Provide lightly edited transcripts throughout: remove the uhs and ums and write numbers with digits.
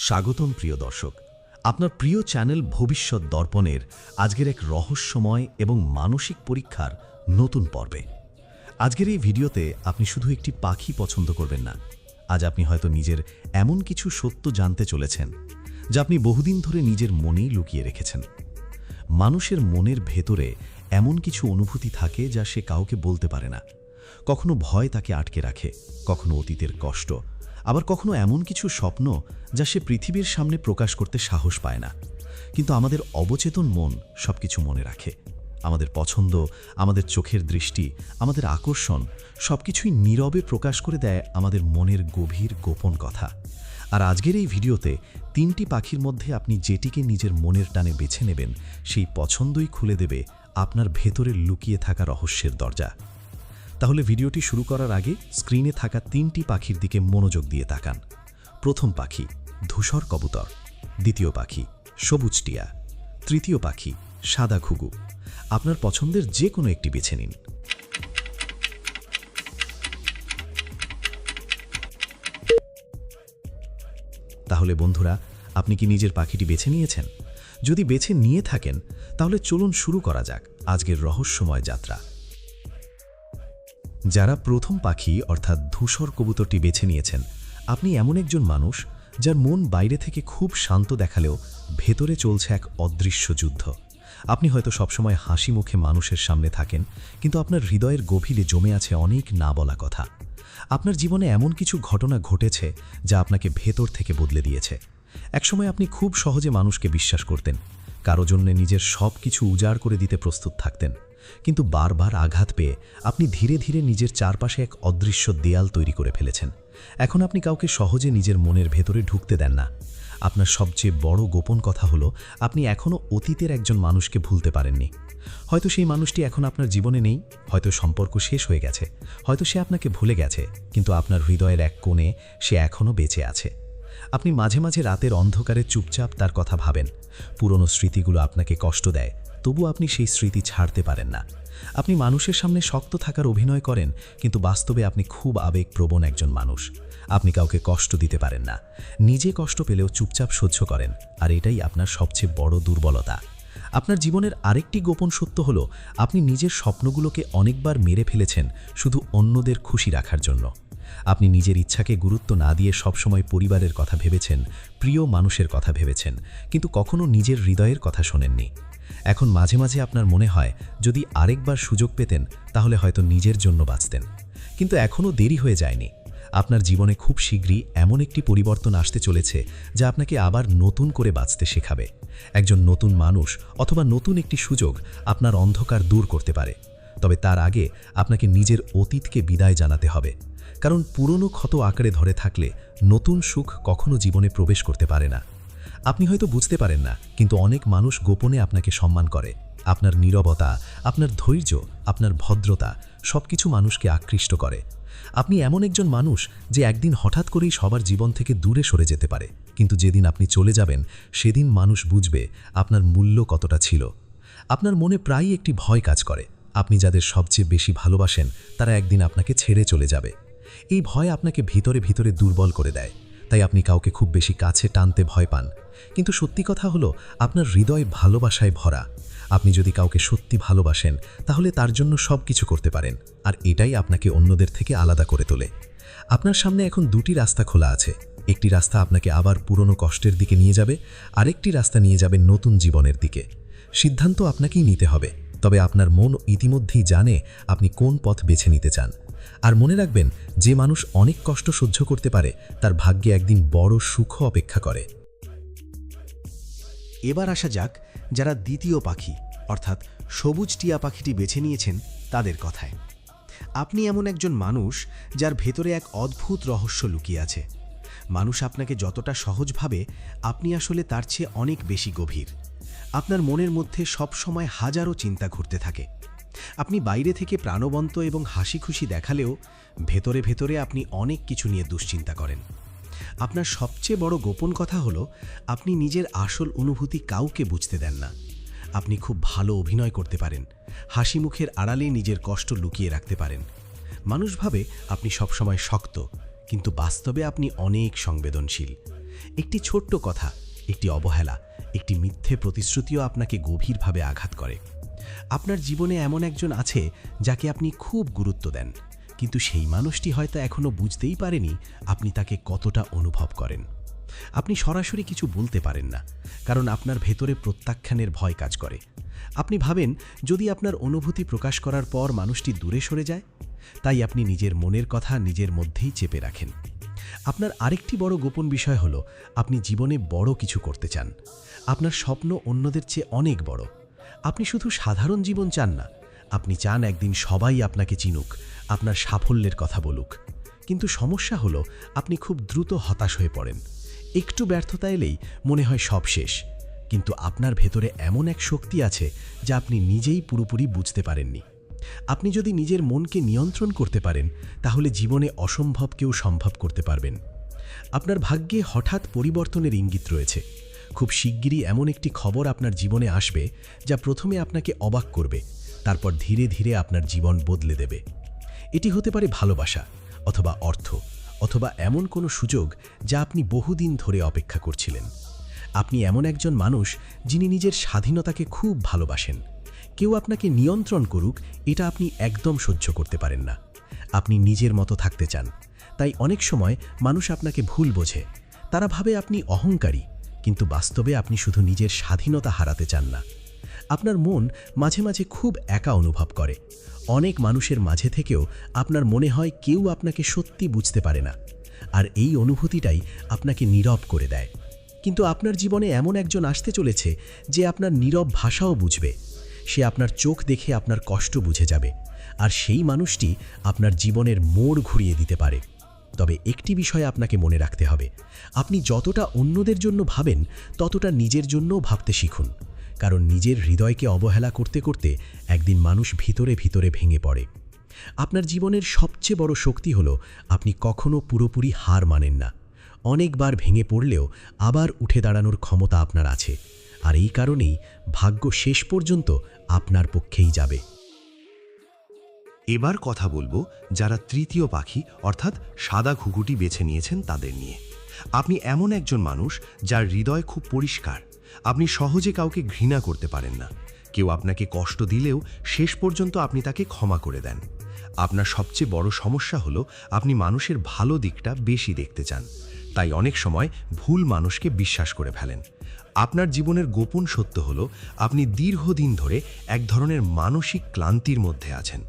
স্বাগতম প্রিয় দর্শক, আপনার প্রিয় চ্যানেল ভবিষ্যৎ দর্পণের আজকের এক রহস্যময় এবং মানসিক পরীক্ষার নতুন পর্বে। আজকের এই ভিডিওতে আপনি শুধু একটি পাখি পছন্দ করবেন না, আজ আপনি হয়তো নিজের এমন কিছু সত্য জানতে চলেছেন যা আপনি বহুদিন ধরে নিজের মনেই লুকিয়ে রেখেছেন। মানুষের মনের ভেতরে এমন কিছু অনুভূতি থাকে যা সে কাউকে বলতে পারে না। কখনো ভয় তাকে আটকে রাখে, কখনো অতীতের কষ্ট, আবার কখনো এমন কিছু স্বপ্ন যা সে পৃথিবীর সামনে প্রকাশ করতে সাহস পায় না। কিন্তু আমাদের অবচেতন মন সবকিছু মনে রাখে। আমাদের পছন্দ, আমাদের চোখের দৃষ্টি, আমাদের আকর্ষণ সবকিছুই নীরবে প্রকাশ করে দেয় আমাদের মনের গভীর গোপন কথা। আর আজকের এই ভিডিওতে 3টি পাখির মধ্যে আপনি যেটিকে নিজের মনের টানে বেছে নেবেন, সেই পছন্দই খুলে দেবে আপনার ভেতরে লুকিয়ে থাকা রহস্যের দরজা। তাহলে ভিডিওটি শুরু করার আগে স্ক্রিনে থাকা 3টি পাখির দিকে মনোযোগ দিয়ে তাকান। প্রথম পাখি ধূসর কবুতর, দ্বিতীয় পাখি সবুজ টিয়া, তৃতীয় পাখি সাদা ঘুঘু। আপনার পছন্দের যে কোনো একটি বেছে নিন। তাহলে বন্ধুরা, আপনি কি নিজের পাখিটি বেছে নিয়েছেন? যদি বেছে নিয়ে থাকেন তাহলে চলুন শুরু করা যাক আজকের রহস্যময় যাত্রা। যারা প্রথম পাখি অর্থাৎ ধূসর কবুতরটি বেছে নিয়েছেন, আপনি এমন একজন মানুষ যার মন বাইরে থেকে খুব শান্ত দেখালেও ভেতরে চলছে এক অদৃশ্য যুদ্ধ। আপনি হয়তো সবসময় হাসি মুখে মানুষের সামনে থাকেন, কিন্তু আপনার হৃদয়ের গভীরে জমে আছে অনেক না বলা কথা। আপনার জীবনে এমন কিছু ঘটনা ঘটেছে যা আপনাকে ভেতর থেকে বদলে দিয়েছে। একসময় আপনি খুব সহজে মানুষকে বিশ্বাস করতেন, কারো জন্য নিজের সব কিছু উজাড় করে দিতে প্রস্তুত থাকতেন। কিন্তু বারবার আঘাত পেয়ে আপনি ধীরে ধীরে নিজের চারপাশে এক অদৃশ্য দেয়াল তৈরি করে ফেলেছেন। এখন আপনি কাউকে সহজে নিজের মনের ভেতরে ঢুকতে দেন না। আপনার সবচেয়ে বড় গোপন কথা হলো, আপনি এখনও অতীতের একজন মানুষকে ভুলতে পারেননি। হয়তো সেই মানুষটি এখন আপনার জীবনে নেই, হয়তো সম্পর্ক শেষ হয়ে গেছে, হয়তো সে আপনাকে ভুলে গেছে, কিন্তু আপনার হৃদয়ের এক কোণে সে এখনও বেঁচে আছে। আপনি মাঝে মাঝে রাতের অন্ধকারে চুপচাপ তার কথা ভাবেন। পুরনো স্মৃতিগুলো আপনাকে কষ্ট দেয়, তবু আপনি সেই স্মৃতি ছাড়তে পারেন না। আপনি মানুষের সামনে শক্ত থাকার অভিনয় করেন, কিন্তু বাস্তবে আপনি খুব আবেগপ্রবণ একজন মানুষ। আপনি কাউকে কষ্ট দিতে পারেন না, নিজে কষ্ট পেলেও চুপচাপ সহ্য করেন, আর এটাই আপনার সবচেয়ে বড় দুর্বলতা। আপনার জীবনের আরেকটি গোপন সত্য হলো, আপনি নিজের স্বপ্নগুলোকে অনেকবার মেরে ফেলেছেন শুধু অন্যদের খুশি রাখার জন্য। আপনি নিজের ইচ্ছাকে গুরুত্ব না দিয়ে সবসময় পরিবারের কথা ভেবেছেন, প্রিয় মানুষের কথা ভেবেছেন, কিন্তু কখনো নিজের হৃদয়ের কথা শোনেননি। এখন মাঝে মাঝে আপনার মনে হয়, যদি আরেকবার সুযোগ পেতেন তাহলে হয়তো নিজের জন্য বাঁচতেন। কিন্তু এখনও দেরি হয়ে যায়নি। আপনার জীবনে খুব শীঘ্রই এমন একটি পরিবর্তন আসতে চলেছে যা আপনাকে আবার নতুন করে বাঁচতে শেখাবে। একজন নতুন মানুষ অথবা নতুন একটি সুযোগ আপনার অন্ধকার দূর করতে পারে। তবে তার আগে আপনাকে নিজের অতীতকে বিদায় জানাতে হবে, কারণ পুরনো ক্ষত আঁকড়ে ধরে থাকলে নতুন সুখ কখনো জীবনে প্রবেশ করতে পারে না। আপনি হয়তো বুঝতে পারেন না, কিন্তু অনেক মানুষ গোপনে আপনাকে সম্মান করে। আপনার নীরবতা, আপনার ধৈর্য, আপনার ভদ্রতা সবকিছু মানুষকে আকৃষ্ট করে। আপনি এমন একজন মানুষ যে একদিন হঠাৎ করেই সবার জীবন থেকে দূরে সরে যেতে পারে, কিন্তু যেদিন আপনি চলে যাবেন সেদিন মানুষ বুঝবে আপনার মূল্য কতটা ছিল। আপনার মনে প্রায়ই একটি ভয় কাজ করে, আপনি যাদের সবচেয়ে বেশি ভালোবাসেন তারা একদিন আপনাকে ছেড়ে চলে যাবে। এই ভয় আপনাকে ভিতরে ভিতরে দুর্বল করে দেয়, তাই আপনি কাউকে খুব বেশি কাছে টানতে ভয় পান। কিন্তু সত্যি কথা হলো, আপনার হৃদয় ভালোবাসায় ভরা। আপনি যদি কাউকে সত্যি ভালোবাসেন তাহলে তার জন্য সব কিছু করতে পারেন, আর এটাই আপনাকে অন্যদের থেকে আলাদা করে তোলে। আপনার সামনে এখন 2টি রাস্তা খোলা আছে। একটি রাস্তা আপনাকে আবার পুরনো কষ্টের দিকে নিয়ে যাবে, আরেকটি রাস্তা নিয়ে যাবে নতুন জীবনের দিকে। সিদ্ধান্ত আপনাকেই নিতে হবে, তবে আপনার মন ইতিমধ্যেই জানে আপনি কোন পথ বেছে নিতে চান। আর মনে রাখবেন, যে মানুষ অনেক কষ্ট সহ্য করতে পারে তার ভাগ্যে একদিন বড় সুখ অপেক্ষা করে। এবার আসা যাক যারা দ্বিতীয় পাখি অর্থাৎ সবুজ টিয়া পাখিটি বেছে নিয়েছেন তাদের কথায়। আপনি এমন একজন মানুষ যার ভেতরে এক অদ্ভুত রহস্য লুকিয়ে আছে। মানুষ আপনাকে যতটা সহজ ভাবে, আপনি আসলে তার চেয়ে অনেক বেশি গভীর। আপনার মনের মধ্যে সব সময় হাজারো চিন্তা ঘুরতে থাকে। আপনি বাইরে থেকে প্রাণবন্ত এবং হাসি খুশি দেখালেও ভেতরে ভেতরে আপনি অনেক কিছু নিয়ে দুশ্চিন্তা করেন। আপনার সবচেয়ে বড় গোপন কথা হলো, আপনি নিজের আসল অনুভূতি কাউকে বুঝতে দেন না। আপনি খুব ভালো অভিনয় করতে পারেন, হাসি মুখের আড়ালে নিজের কষ্ট লুকিয়ে রাখতে পারেন। মানুষ ভাবে আপনি সবসময় শক্ত, কিন্তু বাস্তবে আপনি অনেক সংবেদনশীল। একটি ছোট্ট কথা, একটি অবহেলা, একটি মিথ্যে প্রতিশ্রুতিও আপনাকে গভীরভাবে আঘাত করে। আপনার জীবনে এমন একজন আছে যাকে আপনি খুব গুরুত্ব দেন, কিন্তু সেই মানুষটি হয়তো এখনো বুঝতেই পারেনি আপনি তাকে কতটা অনুভব করেন। আপনি সরাসরি কিছু বলতে পারেন না, কারণ আপনার ভেতরে প্রত্যাখ্যানের ভয় কাজ করে। আপনি ভাবেন যদি আপনার অনুভূতি প্রকাশ করার পর মানুষটি দূরে সরে যায়, তাই আপনি নিজের মনের কথা নিজের মধ্যেই চেপে রাখেন। আপনার আরেকটি বড় গোপন বিষয় হলো আপনি জীবনে বড় কিছু করতে চান। আপনার স্বপ্ন অন্যদের চেয়ে অনেক বড়। আপনি শুধু সাধারণ জীবন চান না, আপনি চান একদিন সবাই আপনাকে চিনুক, আপনার সাফল্যের কথা বলুক। কিন্তু সমস্যা হলো আপনি খুব দ্রুত হতাশ হয়ে পড়েন। একটু ব্যর্থতা এলেই মনে হয় সব শেষ। কিন্তু আপনার ভেতরে এমন এক শক্তি আছে যা আপনি নিজেই পুরোপুরি বুঝতে পারেননি। আপনি যদি নিজের মনকে নিয়ন্ত্রণ করতে পারেন, তাহলে জীবনে অসম্ভবকেও সম্ভব করতে পারবেন। আপনার ভাগ্যে হঠাৎ পরিবর্তনের ইঙ্গিত রয়েছে। খুব শিগগিরই এমন একটি খবর আপনার জীবনে আসবে যা প্রথমে আপনাকে অবাক করবে, তারপর ধীরে ধীরে আপনার জীবন বদলে দেবে। এটি হতে পারে ভালোবাসা, অথবা অর্থ, অথবা এমন কোনো সুযোগ যা আপনি বহুদিন ধরে অপেক্ষা করছিলেন। আপনি এমন একজন মানুষ যিনি নিজের স্বাধীনতাকে খুব ভালোবাসেন। কেউ আপনাকে নিয়ন্ত্রণ করুক, এটা আপনি একদম সহ্য করতে পারেন না। আপনি নিজের মতো থাকতে চান। তাই অনেক সময় মানুষ আপনাকে ভুল বোঝে। তারা ভাবে আপনি অহংকারী, কিন্তু বাস্তবে আপনি শুধু নিজের স্বাধীনতা হারাতে চান না। আপনার মন মাঝে মাঝে খুব একা অনুভব করে। অনেক মানুষের মাঝে থেকেও আপনার মনে হয় কেউ আপনাকে সত্যি বুঝতে পারে না, আর এই অনুভূতিটাই আপনাকে নীরব করে দেয়। কিন্তু আপনার জীবনে এমন একজন আসতে চলেছে যে আপনার নীরব ভাষাও বুঝবে। সে আপনার চোখ দেখে আপনার কষ্ট বুঝে যাবে, আর সেই মানুষটি আপনার জীবনের মোড় ঘুরিয়ে দিতে পারে। তবে একটি বিষয় আপনাকে মনে রাখতে হবে, আপনি যতটা অন্যদের জন্য ভাবেন ততটা নিজের জন্যও ভাবতে শিখুন। কারণ নিজের হৃদয়কে অবহেলা করতে করতে একদিন মানুষ ভিতরে ভিতরে ভেঙে পড়ে। আপনার জীবনের সবচেয়ে বড় শক্তি হলো আপনি কখনো পুরোপুরি হার মানেন না। অনেকবার ভেঙে পড়লেও আবার উঠে দাঁড়ানোর ক্ষমতা আপনার আছে, আর এই কারণেই ভাগ্য শেষ পর্যন্ত আপনার পক্ষেই যাবে। এবার কথা বলবো যারা তৃতীয় পাখি অর্থাৎ সাদা ঘুঘুটি বেছে নিয়েছেন তাদের নিয়ে। আপনি এমন একজন মানুষ যার হৃদয় খুব পরিষ্কার। আপনি সহজে কাউকে ঘৃণা করতে পারেন না। কেউ আপনাকে কষ্ট দিলেও শেষ পর্যন্ত আপনি তাকে ক্ষমা করে দেন। আপনার সবচেয়ে বড় সমস্যা হলো আপনি মানুষের ভালো দিকটা বেশি দেখতে চান, তাই অনেক সময় ভুল মানুষকে বিশ্বাস করে ফেলেন। আপনার জীবনের গোপন সত্য হলো আপনি দীর্ঘদিন ধরে এক ধরনের মানসিক ক্লান্তির মধ্যে আছেন।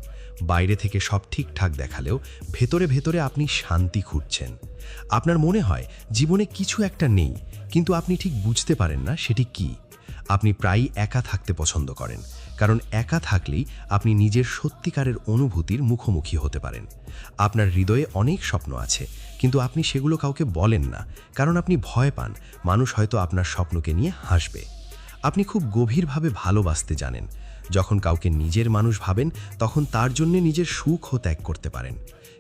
বাইরে থেকে সব ঠিকঠাক দেখালেও ভেতরে ভেতরে আপনি শান্তি খুঁজছেন। আপনার মনে হয় জীবনে কিছু একটা নেই, কিন্তু আপনি ঠিক বুঝতে পারেন না সেটি কি। আপনি প্রায়ই একা থাকতে পছন্দ করেন, কারণ একা থাকলেই আপনি নিজের সত্যিকারের অনুভূতির মুখোমুখি হতে পারেন। আপনার হৃদয়ে অনেক স্বপ্ন আছে, কিন্তু আপনি সেগুলো কাউকে বলেন না, কারণ আপনি ভয় পান মানুষ হয়তো আপনার স্বপ্নকে নিয়ে হাসবে। আপনি খুব গভীরভাবে ভালোবাসতে জানেন। যখন কাউকে নিজের মানুষ ভাবেন তখন তার জন্য নিজের সুখও ত্যাগ করতে পারেন।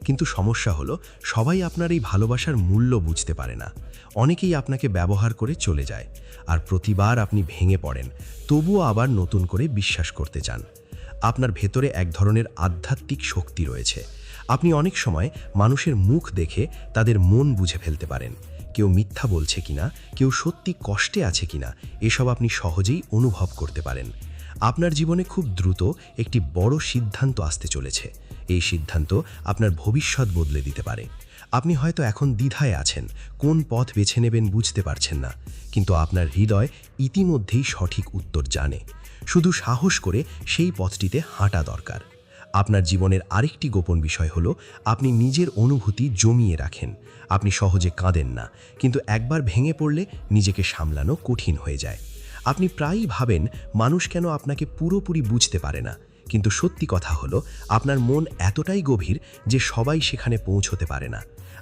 কিন্তু সমস্যা হলো সবাই আপনার এই ভালোবাসার মূল্য বুঝতে পারে না। অনেকেই আপনাকে ব্যবহার করে চলে যায়, আর প্রতিবার আপনি ভেঙে পড়েন, তবুও আবার নতুন করে বিশ্বাস করতে চান। আপনার ভেতরে এক ধরনের আধ্যাত্মিক শক্তি রয়েছে। আপনি অনেক সময় মানুষের মুখ দেখে তাদের মন বুঝে ফেলতে পারেন। কেউ মিথ্যা বলছে কিনা, কেউ সত্যি কষ্টে আছে কিনা, এসব আপনি সহজেই অনুভব করতে পারেন। আপনার জীবনে খুব দ্রুত একটি বড় সিদ্ধান্ত আসতে চলেছে। এই সিদ্ধান্ত আপনার ভবিষ্যৎ বদলে দিতে পারে। আপনি হয়তো এখন দ্বিধায় আছেন, কোন পথ বেছে নেবেন বুঝতে পারছেন না, কিন্তু আপনার হৃদয় ইতিমধ্যেই সঠিক উত্তর জানে। শুধু সাহস করে সেই পথটিতে হাঁটা দরকার। আপনার জীবনের আরেকটি গোপন বিষয় হলো আপনি নিজের অনুভূতি জমিয়ে রাখেন। আপনি সহজে কাঁদেন না, কিন্তু একবার ভেঙে পড়লে নিজেকে সামলানো কঠিন হয়ে যায়। আপনি প্রায়ই ভাবেন মানুষ কেন আপনাকে পুরোপুরি বুঝতে পারে না, কিন্তু সত্যি কথা হলো আপনার মন এতটাই গভীর যে সবাই সেখানে পৌঁছতে পারে না।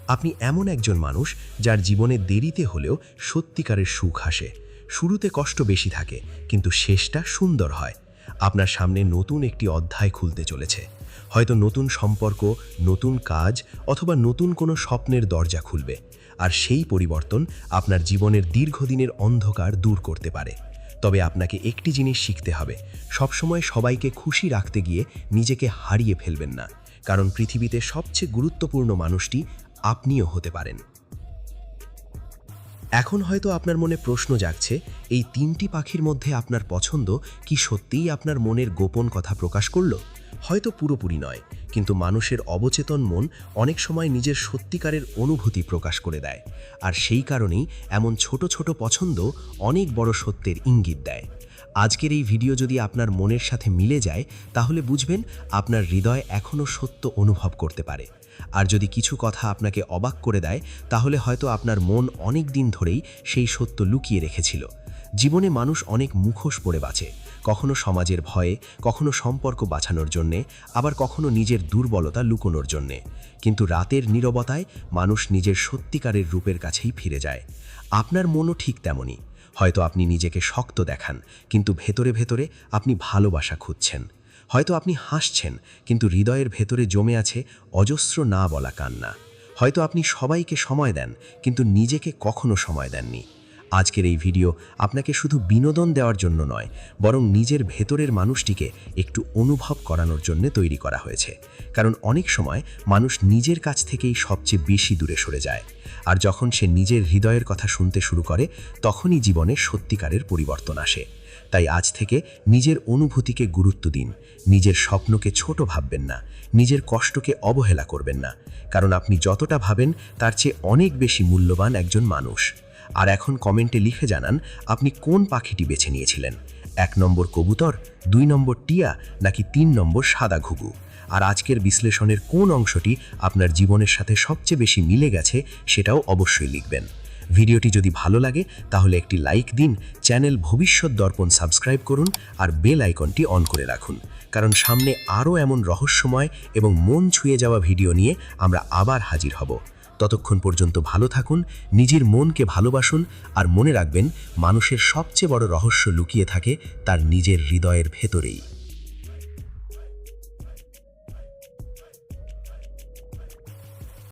আপনি এমন একজন মানুষ যার জীবনে দেরিতে হলেও সত্যিকারের সুখ আসে। শুরুতে কষ্ট বেশি থাকে, কিন্তু শেষটা সুন্দর হয়। আপনার সামনে নতুন একটি অধ্যায় খুলতে চলেছে। হয়তো নতুন সম্পর্ক, নতুন কাজ, অথবা নতুন কোনো স্বপ্নের দরজা খুলবে। আর সেই পরিবর্তন আপনার জীবনের দীর্ঘদিনের অন্ধকার দূর করতে পারে। তবে আপনাকে একটি জিনিস শিখতে হবে, সবসময় সবাইকে খুশি রাখতে গিয়ে নিজেকে হারিয়ে ফেলবেন না, কারণ পৃথিবীতে সবচেয়ে গুরুত্বপূর্ণ মানুষটি আপনিও হতে পারেন। এখন হয়তো আপনার মনে প্রশ্ন জাগছে, এই 3টি পাখির মধ্যে আপনার পছন্দ কি সত্যিই আপনার মনের গোপন কথা প্রকাশ করলো? হয়তো পুরোপুরি নয়, কিন্তু মানুষের অবচেতন মন অনেক সময় নিজের সত্যিকারের অনুভূতি প্রকাশ করে দেয়, আর সেই কারণেই এমন ছোট ছোট পছন্দ অনেক বড় সত্যের ইঙ্গিত দেয়। আজকের এই ভিডিও যদি আপনার মনের সাথে মিলে যায়, তাহলে বুঝবেন আপনার হৃদয় এখনও সত্য অনুভব করতে পারে। আর যদি কিছু কথা আপনাকে অবাক করে দেয়, তাহলে হয়তো আপনার মন অনেক দিন ধরেই সেই সত্য লুকিয়ে রেখেছিল। জীবনে মানুষ অনেক মুখোশ পরে বাঁচে, কখনো সমাজের ভয়ে, কখনো সম্পর্ক বাঁচানোর জন্যে, আবার কখনো নিজের দুর্বলতা লুকোনোর জন্যে। কিন্তু রাতের নীরবতায় মানুষ নিজের সত্যিকারের রূপের কাছেই ফিরে যায়। আপনার মনও ঠিক তেমনই। হয়তো আপনি নিজেকে শক্ত দেখান, কিন্তু ভেতরে ভেতরে আপনি ভালোবাসা খুঁজছেন। হয়তো আপনি হাসছেন, কিন্তু হৃদয়ের ভেতরে জমে আছে অজস্র না বলা কান্না। হয়তো আপনি সবাইকে সময় দেন, কিন্তু নিজেকে কখনো সময় দেননি। আজকের এই ভিডিও আপনাকে শুধু বিনোদন দেওয়ার জন্য নয়, বরং নিজের ভেতরের মানুষটিকে একটু অনুভব করানোর জন্য তৈরি করা হয়েছে। কারণ অনেক সময় মানুষ নিজের কাছ থেকেই সবচেয়ে বেশি দূরে সরে যায়, আর যখন সে নিজের হৃদয়ের কথা শুনতে শুরু করে, তখনই জীবনে সত্যিকারের পরিবর্তন আসে। তাই আজ থেকে নিজের অনুভূতিকে গুরুত্ব দিন, নিজের স্বপ্নকে ছোট ভাববেন না, নিজের কষ্টকে অবহেলা করবেন না, কারণ আপনি যতটা ভাবেন তার চেয়ে অনেক বেশি মূল্যবান একজন মানুষ। আর এখন কমেন্টে লিখে জানান আপনি কোন পাখিটি বেছে নিয়েছিলেন, 1 নম্বর কবুতর, 2 নম্বর টিয়া, নাকি 3 নম্বর সাদা ঘুঘু। আর আজকের বিশ্লেষণের কোন অংশটি আপনার জীবনের সাথে সবচেয়ে বেশি মিলে গেছে সেটাও অবশ্যই লিখবেন। ভিডিওটি যদি ভালো লাগে তাহলে একটি লাইক দিন, চ্যানেল ভবিষ্যৎ দর্পণ সাবস্ক্রাইব করুন, আর বেল আইকনটি অন করে রাখুন, কারণ সামনে আরও এমন রহস্যময় এবং মন ছুঁয়ে যাওয়া ভিডিও নিয়ে আমরা আবার হাজির হব। ততক্ষণ পর্যন্ত ভালো থাকুন, নিজের মনকে ভালোবাসুন, আর মনে রাখবেন মানুষের সবচেয়ে বড় রহস্য লুকিয়ে থাকে তার নিজের হৃদয়ের ভেতরেই।